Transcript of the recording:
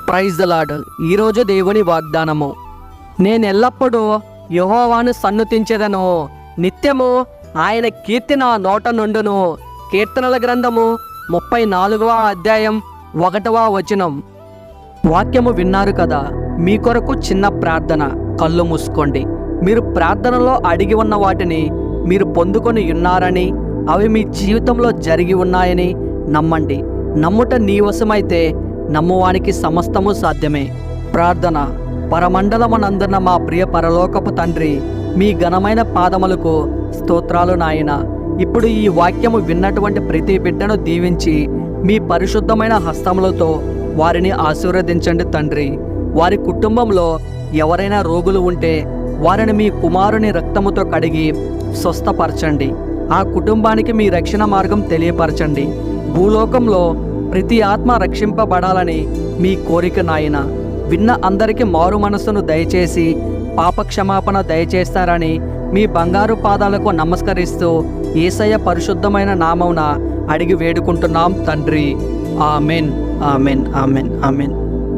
Praise the lord. ఈరోజు దేవుని వాగ్దానము. నేనెల్లప్పుడూ యెహోవాను సన్నుతించెదను, నిత్యము ఆయన కీర్తి నా నోట నుండును. కీర్తనల గ్రంథము 34వ అధ్యాయం 1వ వచనం. వాక్యము విన్నారు కదా. మీ కొరకు చిన్న ప్రార్థన. కళ్ళు మూసుకోండి. మీరు ప్రార్థనలో అడిగి ఉన్న వాటిని మీరు పొందుకొని ఉన్నారని, అవి మీ జీవితంలో జరిగి ఉన్నాయని నమ్మండి. నమ్ముట నీ వశమైతే నమ్మువానికి సమస్తము సాధ్యమే. ప్రార్థన. పరమండలమునందున్న మా ప్రియ పరలోకపు తండ్రి, మీ ఘనమైన పాదములకు స్తోత్రాలు నాయన. ఇప్పుడు ఈ వాక్యము విన్నటువంటి ప్రతి బిడ్డను దీవించి మీ పరిశుద్ధమైన హస్తములతో వారిని ఆశీర్వదించండి తండ్రి. వారి కుటుంబంలో ఎవరైనా రోగులు ఉంటే వారిని మీ కుమారుని రక్తముతో కడిగి స్వస్థపరచండి. ఆ కుటుంబానికి మీ రక్షణ మార్గం తెలియపరచండి. భూలోకంలో ప్రతి ఆత్మ రక్షింపబడాలని మీ కోరిక నాయన. విన్న అందరికీ మారు మనస్సును దయచేసి పాపక్షమాపణ దయచేస్తారని మీ బంగారు పాదాలకు నమస్కరిస్తూ యేసయ్య పరిశుద్ధమైన నామమున అడిగి వేడుకుంటున్నాం తండ్రి. Amen, amen, amen, amen.